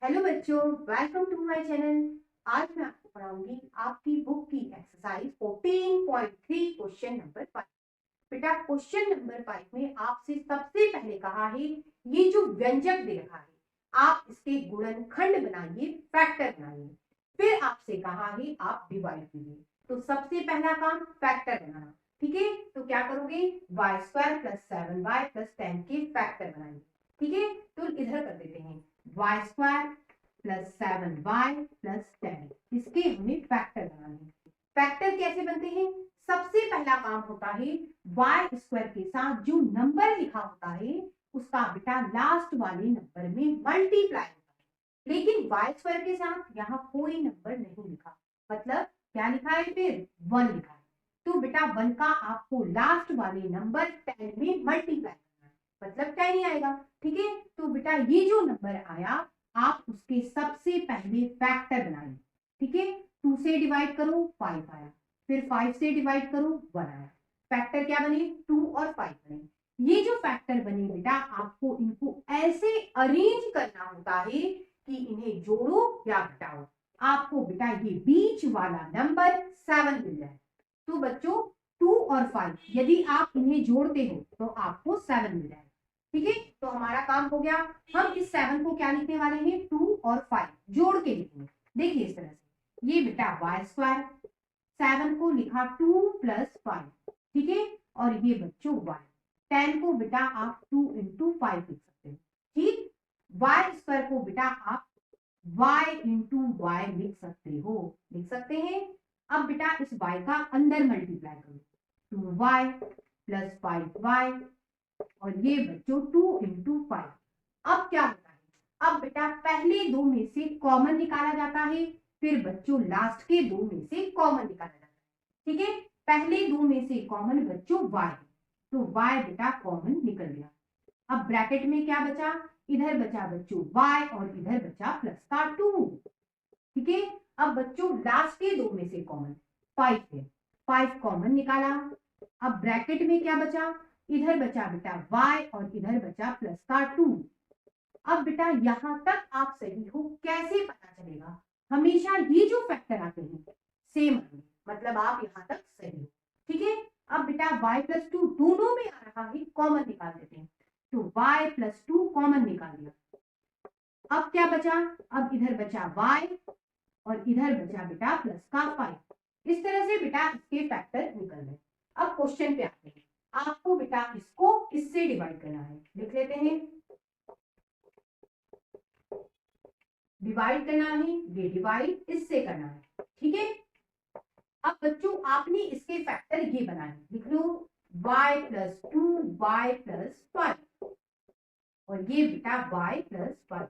Hello बच्चों, welcome to my channel. आज मैं आपको पढ़ाऊंगी आपकी बुक की एक्सरसाइज 14.3 क्वेश्चन नंबर 5। बेटा क्वेश्चन नंबर 5 में आपसे सबसे पहले कहा है ये जो व्यंजक दे रखा है आप इसके गुणनखंड बनाइए, फैक्टर बनाइए। फिर आपसे कहा है आप डिवाइड कीजिए। तो सबसे पहला काम फैक्टर बनाना। ठीक है, तो क्या करोगे, Y square plus 7y plus 10 के फैक्टर बनाइए। ठीक है, तो इधर कर देते हैं Y square plus 7y plus 10, इसके हमें फैक्टर बनाने। फैक्टर कैसे बनते हैं? सबसे पहला काम होता है वाई स्क्वायर के साथ जो नंबर लिखा होता है उसका बेटा लास्ट वाले नंबर में मल्टीप्लाई होता है। लेकिन वाई स्क्वायर के साथ यहाँ कोई नंबर नहीं लिखा, मतलब क्या लिखा है, फिर 1 लिखा है। तो बेटा 1 का आपको लास्ट वाले नंबर 10 में मल्टीप्लाई करना है, मतलब 10 ही आएगा। ठीक है, तो बेटा ये जो नंबर आया आप उसके सबसे पहले फैक्टर बनाइए। ठीक है, 2 से डिवाइड करो 5 आया, फिर 5 से डिवाइड करो 1 आया। फैक्टर क्या बने, 2 और 5 बने। ये जो फैक्टर बने बेटा आपको इनको ऐसे अरेंज करना होता है कि इन्हें जोड़ो या घटाओ, आपको बेटा ये बीच वाला नंबर 7 मिल जाए। तो बच्चों 2 और 5 यदि आप इन्हें जोड़ते हो तो आपको 7 मिल जाएगा। ठीक है, तो हमारा काम हो गया। हम इस 7 को क्या लिखने वाले हैं, 2 और 5 जोड़ के लिखेंगे। देखिए इस तरह से, ये बेटा वाई स्क्वायर, 7 को लिखा 2 प्लस 5। ठीक है, और ये बच्चों वाई, 10 को बेटा आप 2 इंटू 5 लिख सकते हो। ठीक, वाई स्क्वायर को बेटा आप y इंटू वाई लिख सकते हो, लिख सकते हैं। अब बेटा इस y का अंदर मल्टीप्लाई करो, 2y प्लस 5y, और ये बच्चों 2 इंटू 5। अब क्या होता है, अब बेटा पहले दो में से कॉमन निकाला जाता है, फिर बच्चों लास्ट के दो में से कॉमन निकाला जाता है। ठीक है, पहले दो में से कॉमन बच्चों y, तो y बेटा कॉमन निकल गया। अब ब्रैकेट में क्या बचा, इधर बचा बच्चों y और इधर बचा प्लस का 2। ठीक है, अब बच्चों लास्ट के दो में से कॉमन 5 है, 5 कॉमन निकाला। अब ब्रैकेट में क्या बचा, इधर बचा बेटा y और इधर बचा प्लस का 2। अब बेटा यहां तक आप सही हो, कैसे पता चलेगा, हमेशा ये जो फैक्टर आते हैं सेम आएंगे, मतलब आप यहां तक सही हो। ठीक है, अब बेटा y प्लस 2 दोनों में आ रहा है, कॉमन निकाल देते हैं, तो y प्लस 2 कॉमन निकाल दिया। अब क्या बचा, अब इधर बचा y और इधर बचा बेटा प्लस का 5। इस तरह से बेटा इसके फैक्टर निकल गए। अब क्वेश्चन पे आते हैं, आपको बेटा इसको इससे डिवाइड करना है, लिख लेते हैं। डिवाइड करना है, ये डिवाइड इससे करना है। ठीक है, अब बच्चों आपने इसके फैक्टर ये बनाए, लिख लो y प्लस 2y प्लस 5, और ये बेटा y प्लस 5।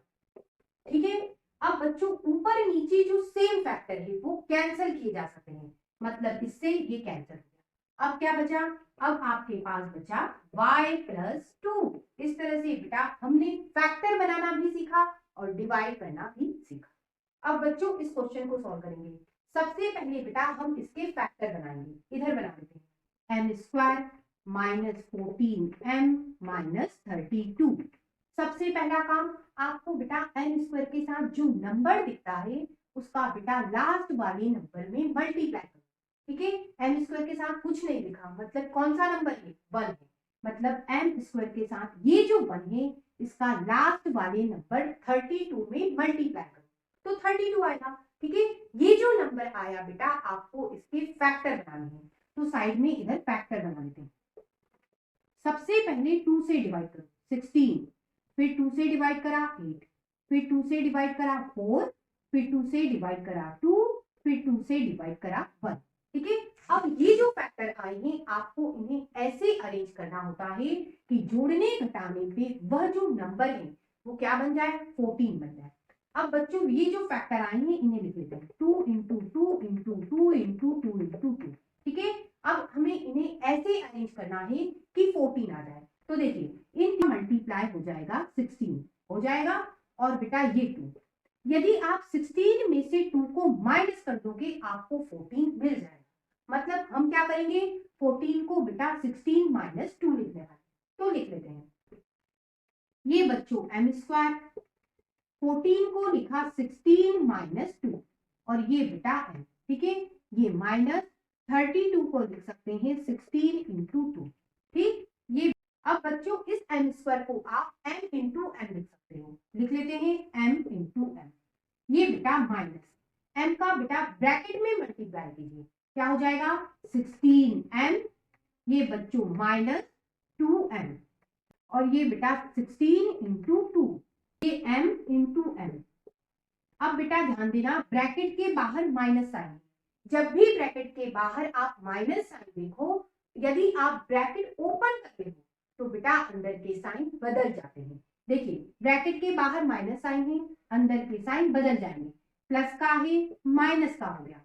ठीक है, अब बच्चों ऊपर नीचे जो सेम फैक्टर है वो कैंसिल किए जा सकते हैं, मतलब इससे ये कैंसिल हो गया। अब क्या बचा, अब आपके पास बचा y प्लस 2। इस तरह से बेटा हमने फैक्टर बनाना भी सीखा और डिवाइड करना भी सीखा। अब बच्चों इस क्वेश्चन को सॉल्व करेंगे। सबसे पहले बेटा हम इसके फैक्टर बनाएंगे, इधर बना देते हैं M square minus 14m minus 32। सबसे पहला काम आपको बेटा एन स्क्वायर के साथ जो नंबर दिखता है उसका बेटा लास्ट वाले नंबर में मल्टीप्लाई करो। ठीक है, एम स्क्वायर के साथ कुछ नहीं लिखा, मतलब कौन सा नंबर है, 1 है, मतलब एम स्क्वायर के साथ ये जो 1 है इसका लास्ट वाले नंबर 32 में मल्टीप्लाई करो, तो 32 आएगा। ठीक है, ये जो नंबर आया बेटा आपको इसके फैक्टर बनाने हैं, तो साइड में इधर फैक्टर बना देते हैं। सबसे पहले 2 से डिवाइड करो 16, फिर 2 से डिवाइड करा 8, फिर 2 से डिवाइड करा 4, फिर 2 से डिवाइड करा 2, फिर 2 से डिवाइड करा 1। ठीक है, अब ये जो फैक्टर आए हैं आपको इन्हें ऐसे अरेंज करना होता है कि जोड़ने घटाने पे वह जो नंबर है वो क्या बन जाए, 14 बन जाए। अब बच्चों ये जो फैक्टर आए हैं इन्हें लिख लेते हैं 2 इंटू 2 इंटू 2 इंटू 2 इंटू 2। ठीक है, अब हमें इन्हें ऐसे अरेंज करना है कि 14 आ जाए। तो देखिए इन मल्टीप्लाई हो जाएगा 16 हो जाएगा, और बेटा ये 2, यदि आप 16 में से 2 को माइनस कर दोगे आपको 14 मिल जाएगा। मतलब हम क्या करेंगे, 14 को बेटा 16 माइनस 2 लिखने वाले, तो लिख लेते हैं ये बच्चों एम स्क्वायर 14 को लिखा 16 माइनस 2 और ये बेटा m, ठीक है, ये माइनस 32 को लिख सकते हैं 16 इंटू 2, ठीक। ये अब बच्चों इस m स्क्वायर को आप m इंटू m लिख सकते हो, लिख लेते हैं m इंटू m। ये बेटा माइनस m का बेटा ब्रैकेट में मल्टीप्लाई कीजिए, क्या हो जाएगा 16m, ये बच्चों माइनस 2m, और ये बेटा 16 इंटू 2, ये m इंटू m। अब बेटा ध्यान देना, ब्रैकेट के बाहर माइनस साइन, जब भी ब्रैकेट के बाहर आप माइनस साइन देखो, यदि आप ब्रैकेट ओपन करते हो तो बेटा अंदर के साइन बदल जाते हैं। देखिए ब्रैकेट के बाहर माइनस साइन है, अंदर के साइन बदल जाएंगे, प्लस का है माइनस का हो गया,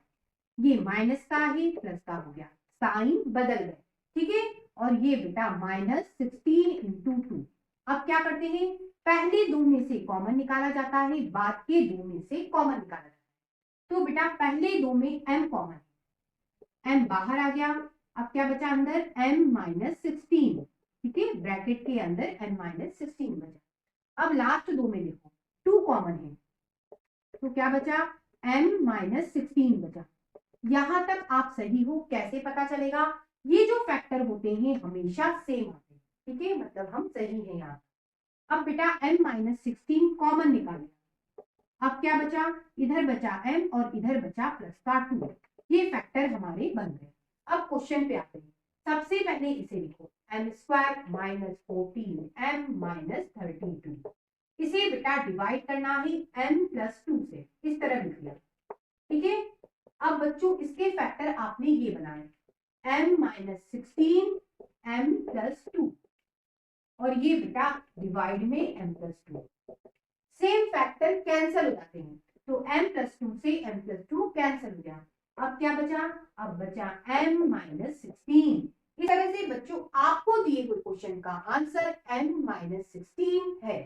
ये माइनस का है प्लस का हो गया, साइन बदल गए, ठीक है। और ये बेटा माइनस 16 इंटू 2। अब क्या करते हैं, पहले दो में से कॉमन निकाला जाता है, बाद के दो में से कॉमन निकाला जाता है। तो बेटा पहले दो में m कॉमन, m बाहर आ गया, अब क्या बचा अंदर m माइनस 16, ठीक है, ब्रैकेट के अंदर m माइनस 16 बचा। अब लास्ट दो में देखो 2 कॉमन है, तो क्या बचा m माइनस 16 बचा। यहां तक आप सही हो, कैसे पता चलेगा, ये जो फैक्टर होते हैं हमेशा सेम होते हैं, ठीक है, मतलब हम सही हैं यहाँ। अब बेटा m माइनस 16 कॉमन निकालें, अब क्या बचा, इधर बचा m और इधर बचा प्लस का 2, ये फैक्टर हमारे बन गए। अब क्वेश्चन पे आते हैं, सबसे पहले इसे लिखो m square minus 14m minus 32, इसे बेटा डिवाइड करना है m प्लस 2 से, इस तरह लिख लिया, ठीक है। अब बच्चों इसके फैक्टर आपने ये बनाए m माइनस 16 m प्लस 2, और ये बेटा डिवाइड में m plus 2, same factor cancel हो जाते हैं, तो m प्लस 2 से m प्लस 2 कैंसिल हो गया। अब क्या बचा, अब बचा m माइनस 16। इस तरह से बच्चों आपको दिए हुए क्वेश्चन का आंसर m माइनस 16 है।